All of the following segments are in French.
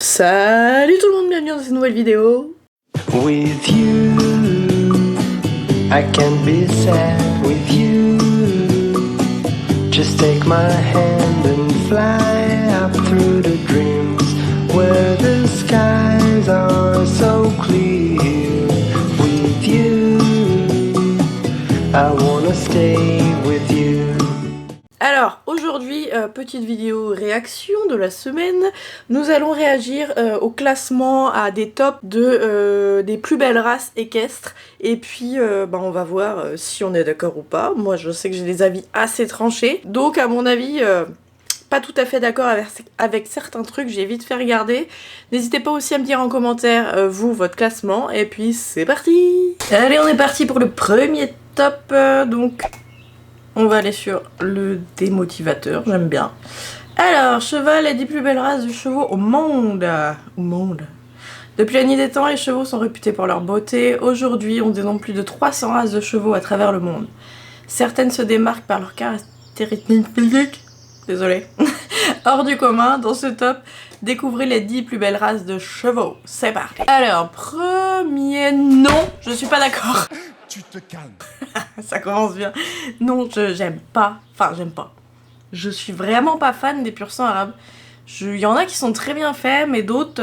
Salut tout le monde, bienvenue dans cette nouvelle vidéo. With you, I can't be sad with you. Just take my hand and fly up through the dreams where the skies are so clear. With you, I wanna stay with you. Alors aujourd'hui, petite vidéo réaction de la semaine. Nous allons réagir au classement, à des tops des plus belles races équestres. Et puis on va voir si on est d'accord ou pas. Moi je sais que j'ai des avis assez tranchés. Donc à mon avis, pas tout à fait d'accord avec certains trucs, j'ai vite fait regarder. N'hésitez pas aussi à me dire en commentaire, vous, votre classement. Et puis c'est parti. Allez, on est parti pour le premier top. Donc... on va aller sur le démotivateur, j'aime bien. Alors, cheval est des plus belles races de chevaux au monde. Depuis la nuit des temps, les chevaux sont réputés pour leur beauté. Aujourd'hui, on dénombre plus de 300 races de chevaux à travers le monde. Certaines se démarquent par leurs caractéristiques physiques. Désolée. Hors du commun, dans ce top, découvrez les 10 plus belles races de chevaux. C'est parti. Alors, premier non, je suis pas d'accord. Tu te calmes. Ça commence bien. Non, j'aime pas. Enfin, j'aime pas. Je suis vraiment pas fan des pur sang arabes. Il y en a qui sont très bien faits, mais d'autres...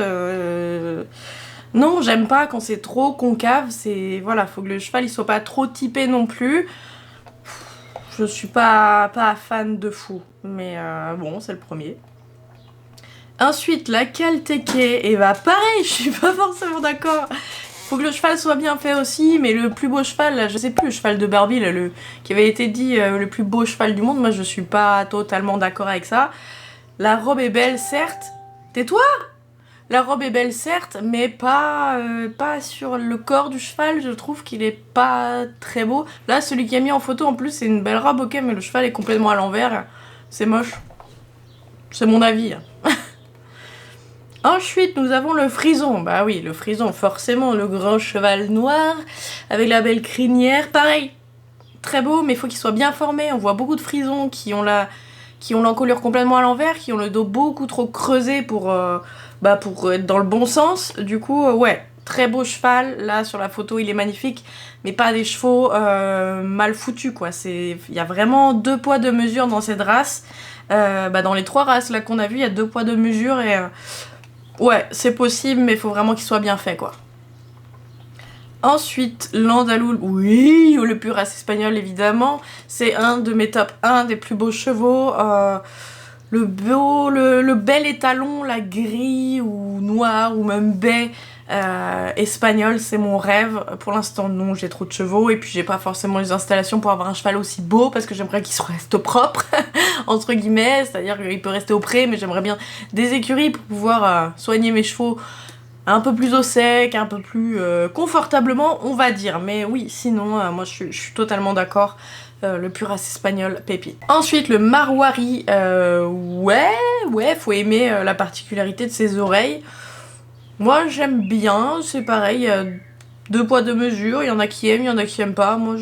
non, j'aime pas quand c'est trop concave. C'est... voilà, faut que le cheval il soit pas trop typé non plus. Je suis pas fan de fou. Mais bon, c'est le premier. Ensuite, la Calteke. Et bah pareil, je suis pas forcément d'accord. Faut que le cheval soit bien fait aussi, mais le plus beau cheval, là, je sais plus, le cheval de Barbie, là, qui avait été dit le plus beau cheval du monde, moi je suis pas totalement d'accord avec ça. La robe est belle, certes. Tais-toi! La robe est belle, certes, mais pas sur le corps du cheval, je trouve qu'il est pas très beau. Là, celui qui a mis en photo, en plus, c'est une belle robe, ok, mais le cheval est complètement à l'envers. C'est moche. C'est mon avis. Ensuite, nous avons le frison. Bah oui, le frison, forcément, le grand cheval noir, avec la belle crinière. Pareil, très beau, mais il faut qu'il soit bien formé. On voit beaucoup de frisons qui ont l'encolure complètement à l'envers, qui ont le dos beaucoup trop creusé pour être dans le bon sens. Du coup, ouais, très beau cheval. Là, sur la photo, il est magnifique, mais pas des chevaux mal foutus, quoi. Il y a vraiment 2 poids 2 mesures dans cette race. Dans les 3 races là qu'on a vues, il y a 2 poids 2 mesures et... ouais, c'est possible, mais il faut vraiment qu'il soit bien fait, quoi. Ensuite, l'Andaloul, oui, le pur race espagnol, évidemment. C'est un de mes top 1 des plus beaux chevaux. Le bel étalon, la gris ou noir ou même baie espagnol, c'est mon rêve. Pour l'instant, non, j'ai trop de chevaux et puis j'ai pas forcément les installations pour avoir un cheval aussi beau parce que j'aimerais qu'il reste propre, entre guillemets, c'est-à-dire qu'il peut rester au pré, mais j'aimerais bien des écuries pour pouvoir soigner mes chevaux un peu plus au sec, un peu plus confortablement, on va dire. Mais oui, sinon, moi je suis totalement d'accord. Le pur race espagnol, pépite. Ensuite, le Marwari, ouais, faut aimer la particularité de ses oreilles. Moi, j'aime bien, c'est pareil, 2 poids 2 mesures, il y en a qui aiment, il y en a qui aiment pas. Moi,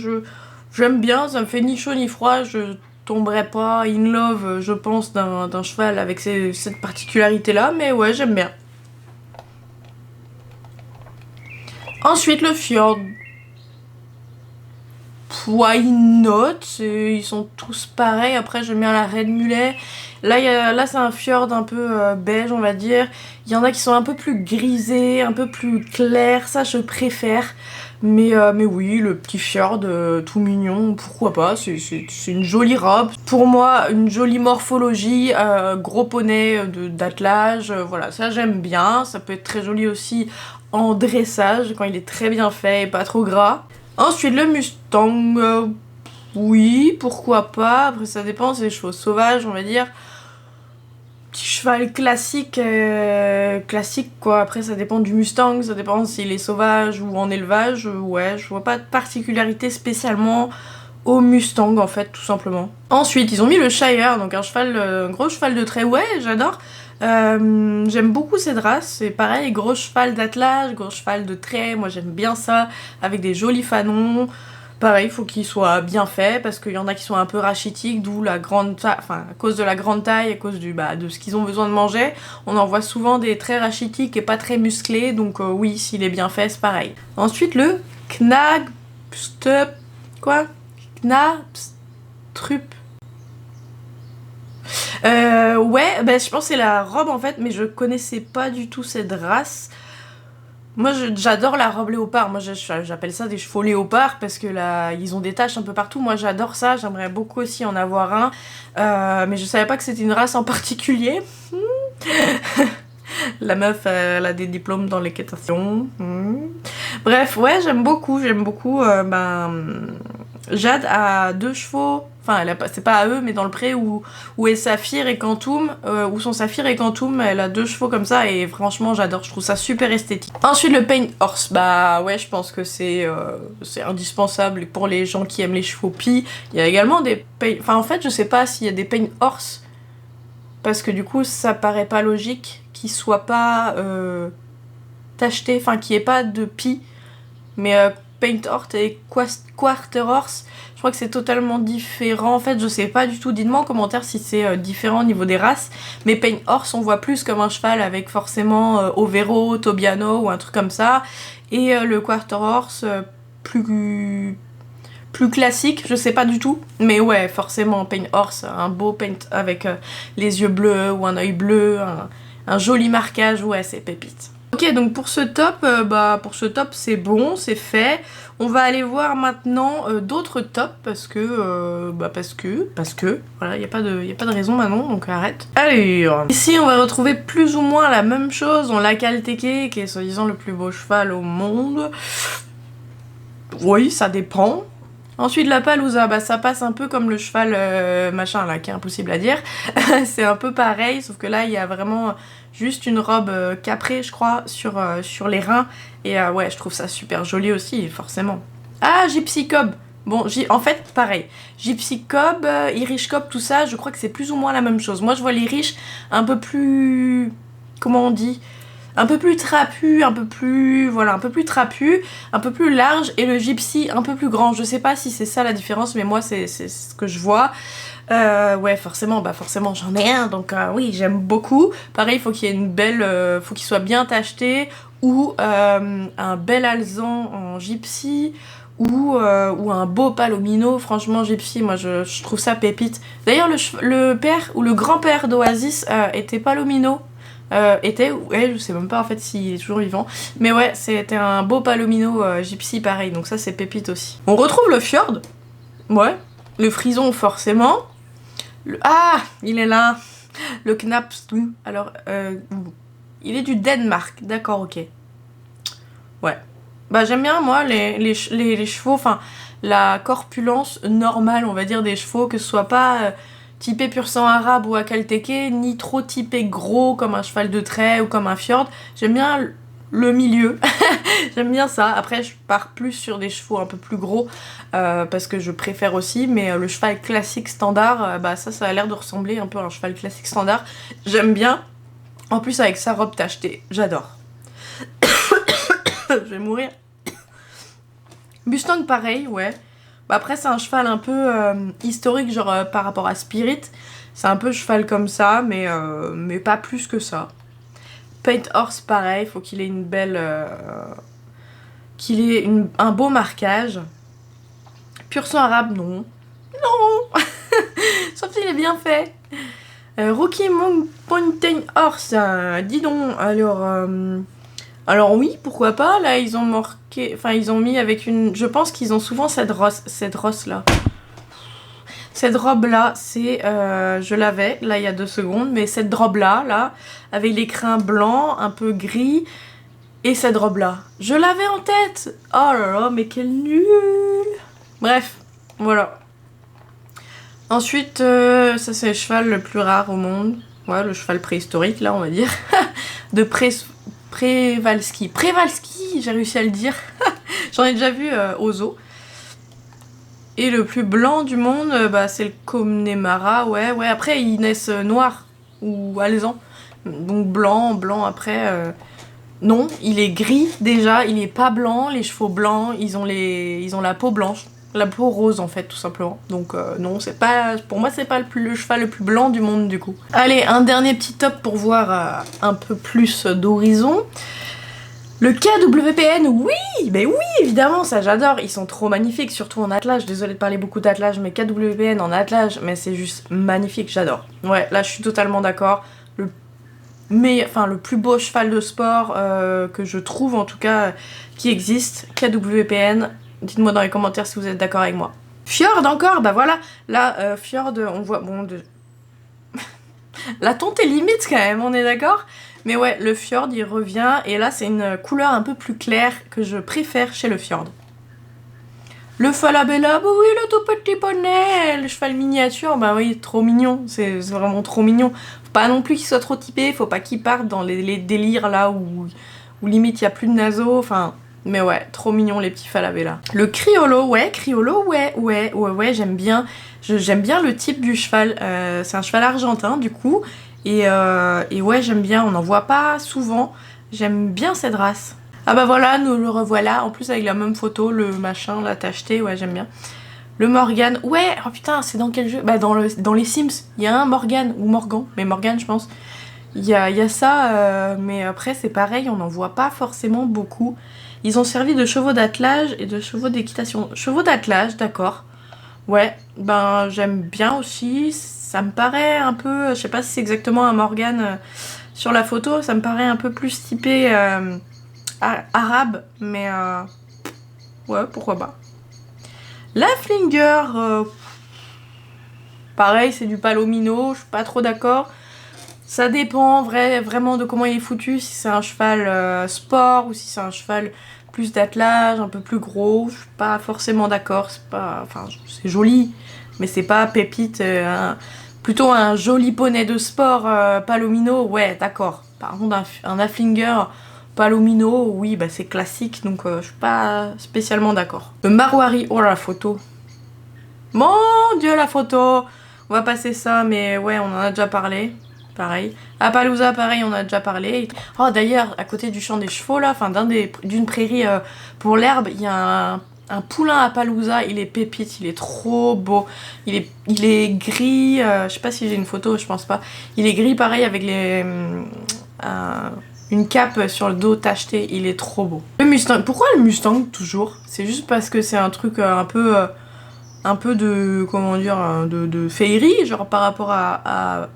j'aime bien, ça me fait ni chaud ni froid, je tomberais pas in love, je pense, d'un cheval avec cette particularité-là, mais ouais, j'aime bien. Ensuite, le fjord. Why not? Ils sont tous pareils. Après, j'aime bien la Red Mulet. Là c'est un fjord un peu beige, on va dire. Il y en a qui sont un peu plus grisés, un peu plus clairs. Ça, je préfère. Mais oui, le petit fjord tout mignon, pourquoi pas? C'est une jolie robe. Pour moi, une jolie morphologie, gros poney d'attelage. Voilà, ça j'aime bien. Ça peut être très joli aussi en dressage, quand il est très bien fait et pas trop gras. Ensuite, le Mustang, oui, pourquoi pas. Après, ça dépend, c'est des chevaux sauvages, on va dire. Petit cheval classique, quoi. Après, ça dépend du Mustang, ça dépend s'il est sauvage ou en élevage. Ouais, je vois pas de particularité spécialement au Mustang, en fait, tout simplement. Ensuite, ils ont mis le Shire, donc un gros cheval de trait. Ouais, j'adore. J'aime beaucoup cette race, c'est pareil, gros cheval d'attelage, gros cheval de trait, moi j'aime bien ça, avec des jolis fanons, Pareil, il faut qu'il soit bien fait parce qu'il y en a qui sont un peu rachitiques, d'où la grande taille, enfin à cause de la grande taille, à cause de ce qu'ils ont besoin de manger, on en voit souvent des très rachitiques et pas très musclés, donc oui, s'il est bien fait, c'est pareil. Ensuite le Knabstrup, quoi Knabstrup. Ouais, bah, je pense que c'est la robe en fait, mais je connaissais pas du tout cette race. Moi j'adore la robe léopard, moi j'appelle ça des chevaux léopards parce que là ils ont des taches un peu partout, moi j'adore ça, j'aimerais beaucoup aussi en avoir un, mais je savais pas que c'était une race en particulier. La meuf elle a des diplômes dans l'équitation. Bref, ouais j'aime beaucoup, Jade a 2 chevaux, enfin c'est pas à eux mais dans le pré où est Saphir et Quantum, où sont Saphir et Quantum, elle a 2 chevaux comme ça et franchement j'adore, je trouve ça super esthétique. Ensuite le Paint Horse, bah ouais je pense que c'est indispensable pour les gens qui aiment les chevaux pis. Il y a également des Paint, enfin en fait je sais pas s'il y a des Paint Horse parce que du coup ça paraît pas logique qu'ils soient pas tachetés, enfin qu'il n'y ait pas de pis, mais Paint Horse et Quarter Horse, je crois que c'est totalement différent. En fait, je sais pas du tout. Dites-moi en commentaire si c'est différent au niveau des races. Mais Paint Horse, on voit plus comme un cheval avec forcément Overo, Tobiano ou un truc comme ça. Et le Quarter Horse, plus classique, je sais pas du tout. Mais ouais, forcément, Paint Horse, un beau paint avec les yeux bleus ou un œil bleu, un joli marquage, ouais, c'est pépite. Ok, donc pour ce top, c'est bon, c'est fait. On va aller voir maintenant d'autres tops parce que, voilà, y a pas de raison maintenant, donc arrête. Allez, ici on va retrouver plus ou moins la même chose. On l'a Calteke, qui est soi-disant le plus beau cheval au monde. Oui, ça dépend. Ensuite la Palouza, bah ça passe un peu comme le cheval machin là, qui est impossible à dire. C'est un peu pareil, sauf que là il y a vraiment juste une robe caprée je crois sur les reins. Et ouais je trouve ça super joli aussi forcément. Ah Gypsy Cob. Bon en fait pareil. Gypsy Cob, Irish Cob, tout ça je crois que c'est plus ou moins la même chose. Moi je vois l'Irish un peu plus... comment on dit ? Un peu plus trapu, un peu plus trapu, un peu plus large, et le gypsy un peu plus grand. Je sais pas si c'est ça la différence, mais moi c'est ce que je vois. Ouais, forcément j'en ai un, donc oui, j'aime beaucoup. Pareil, il faut qu'il y ait une belle, faut qu'il soit bien tacheté, ou un bel alezan en gypsy, ou un beau palomino. Franchement, gypsy, moi je trouve ça pépite. D'ailleurs, le père ou le grand-père d'Oasis était palomino. Je sais même pas en fait s'il est toujours vivant, mais ouais c'était un beau palomino gypsy pareil, donc ça c'est pépite aussi. On retrouve le fjord, ouais, le frison forcément, ah il est là, le Knabstrup, alors il est du Danemark, d'accord, ok, ouais, bah j'aime bien moi les chevaux, enfin la corpulence normale on va dire des chevaux, que ce soit pas typé pur sang arabe ou à Calteke, ni trop typé gros comme un cheval de trait ou comme un fjord. J'aime bien le milieu, j'aime bien ça. Après je pars plus sur des chevaux un peu plus gros parce que je préfère aussi, mais le cheval classique standard, bah ça a l'air de ressembler un peu à un cheval classique standard. J'aime bien, en plus avec sa robe tachetée, j'adore. Je vais mourir. Mustang pareil, ouais. Bah après c'est un cheval un peu historique, genre par rapport à Spirit. C'est un peu cheval comme ça, mais pas plus que ça. Paint Horse pareil, faut qu'il ait une belle... qu'il ait un beau marquage. Pur sang arabe, non. Non. Sauf s'il est bien fait. Rocky Mountain Horse, dis donc, alors oui, pourquoi pas, là ils ont marqué, enfin ils ont mis avec une, je pense qu'ils ont souvent cette rosse là. Cette robe là, c'est, je l'avais, là il y a 2 secondes, mais cette robe là, avec les crins blancs, un peu gris, et cette robe là, je l'avais en tête. Oh là là, mais quel nul. Bref, voilà. Ensuite, ça c'est le cheval le plus rare au monde, ouais, le cheval préhistorique là on va dire, de Przewalski, j'ai réussi à le dire. J'en ai déjà vu au zoo. Et le plus blanc du monde, bah, c'est le Connemara, ouais. Après, ils naissent noirs ou alezans. Donc blanc après... Non, il est gris déjà, il est pas blanc. Les chevaux blancs, ils ont la peau blanche. La peau rose en fait tout simplement. Donc non, c'est pas, pour moi c'est pas le cheval le plus blanc du monde du coup. Allez, un dernier petit top pour voir un peu plus d'horizon. Le KWPN, oui, mais oui, évidemment, ça j'adore, ils sont trop magnifiques, surtout en attelage, désolée de parler beaucoup d'attelage, mais KWPN en attelage, mais c'est juste magnifique, j'adore. Ouais, là je suis totalement d'accord, le plus beau cheval de sport que je trouve en tout cas, qui existe, KWPN, dites-moi dans les commentaires si vous êtes d'accord avec moi. Fjord encore, bah voilà, là, Fjord, on voit, bon, la tonte est limite quand même, on est d'accord? Mais ouais, le Fjord il revient et là c'est une couleur un peu plus claire que je préfère chez le Fjord. Le Falabella, bah oui, le tout petit poney, le cheval miniature, bah oui, trop mignon, c'est vraiment trop mignon. Faut pas non plus qu'il soit trop typé, faut pas qu'il parte dans les délires là où limite il y a plus de naseau, enfin... Mais ouais, trop mignon les petits Falabella. Le Criollo, ouais, j'aime bien. J'aime bien le type du cheval, c'est un cheval argentin du coup. Et ouais, j'aime bien, on n'en voit pas souvent. J'aime bien cette race. Ah bah voilà, nous le revoilà. En plus avec la même photo, le machin, la tacheté, ouais, j'aime bien. Le Morgan, ouais, oh putain, c'est dans quel jeu? Bah dans les Sims, il y a un Morgan, ou Morgan, mais Morgan je pense. Il y a ça, mais après c'est pareil, on n'en voit pas forcément beaucoup. Ils ont servi de chevaux d'attelage et de chevaux d'équitation. Chevaux d'attelage, d'accord. Ouais, ben j'aime bien aussi. Ça me paraît un peu, je sais pas si c'est exactement un Morgan sur la photo, ça me paraît un peu plus typé arabe, mais ouais, pourquoi pas. La Flinger, pareil, c'est du palomino, je suis pas trop d'accord. Ça dépend vraiment de comment il est foutu, si c'est un cheval sport ou si c'est un cheval plus d'attelage, un peu plus gros. Je suis pas forcément d'accord, c'est pas, enfin c'est joli, mais c'est pas pépite. Plutôt un joli poney de sport palomino, ouais d'accord. Par contre un Haflinger palomino, oui bah c'est classique, donc je suis pas spécialement d'accord. Le Marwari, oh la photo. Mon dieu la photo. On va passer ça, mais ouais on en a déjà parlé. Pareil. Appaloosa, pareil, on a déjà parlé. Oh, d'ailleurs, à côté du champ des chevaux, là, enfin, d'une prairie pour l'herbe, il y a un poulain Appaloosa. Il est pépite, il est trop beau. Il est gris, je sais pas si j'ai une photo, je pense pas. Il est gris, pareil, avec une cape sur le dos tachetée. Il est trop beau. Le Mustang, pourquoi le Mustang, toujours? C'est juste parce que c'est un truc un peu de, comment dire, de féerie, genre par rapport à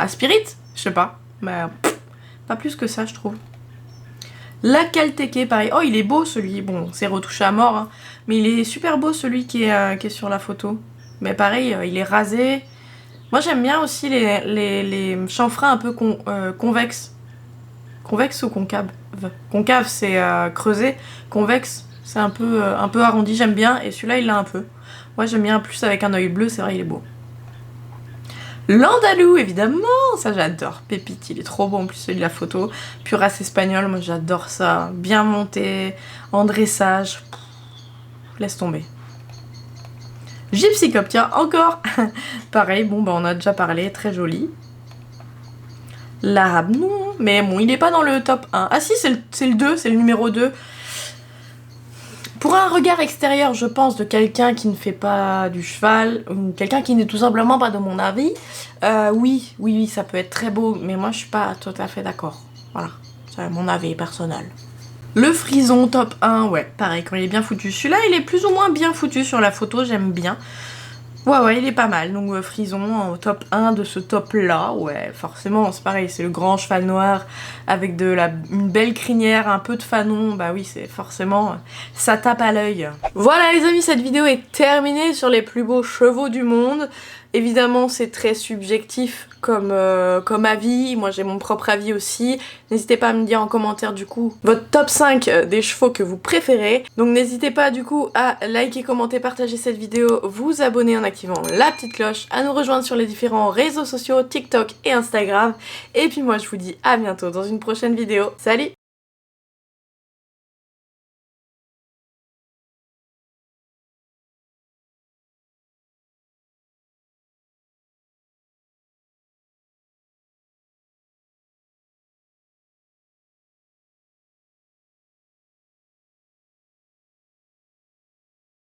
Spirit, je sais pas, mais pas plus que ça je trouve. La Calteke, pareil, oh il est beau celui, bon c'est retouché à mort, hein, mais il est super beau celui qui est sur la photo. Mais pareil, il est rasé. Moi j'aime bien aussi les chanfreins un peu convexes. Convexe ou concave? Concave c'est creusé, convexe c'est un peu arrondi, j'aime bien, et celui-là il l'a un peu. Moi j'aime bien plus avec un œil bleu, c'est vrai il est beau. L'Andalou évidemment, ça j'adore. Pépite, il est trop beau en plus celui de la photo. Puis race espagnole, moi j'adore ça. Bien monté, en dressage. Pff, laisse tomber. Gypsy Cop, tiens, encore. Pareil, bon bah on a déjà parlé, très joli. L'arabe, non, mais bon il est pas dans le top 1. Ah si, c'est le 2, c'est le numéro 2. Pour un regard extérieur, je pense, de quelqu'un qui ne fait pas du cheval, ou quelqu'un qui n'est tout simplement pas de mon avis, oui, ça peut être très beau, mais moi je suis pas tout à fait d'accord. Voilà, c'est mon avis personnel. Le Frison top 1, ouais, pareil, quand il est bien foutu. Celui-là, il est plus ou moins bien foutu sur la photo, j'aime bien. Ouais, il est pas mal. Donc Frison au top 1 de ce top-là, ouais, forcément, c'est pareil, c'est le grand cheval noir avec une belle crinière, un peu de fanon, bah oui, c'est forcément, ça tape à l'œil. Voilà les amis, cette vidéo est terminée sur les plus beaux chevaux du monde. Évidemment, c'est très subjectif comme avis, moi j'ai mon propre avis aussi. N'hésitez pas à me dire en commentaire du coup votre top 5 des chevaux que vous préférez. Donc n'hésitez pas du coup à liker, commenter, partager cette vidéo, vous abonner en activant la petite cloche, à nous rejoindre sur les différents réseaux sociaux, TikTok et Instagram. Et puis moi je vous dis à bientôt dans une prochaine vidéo. Salut!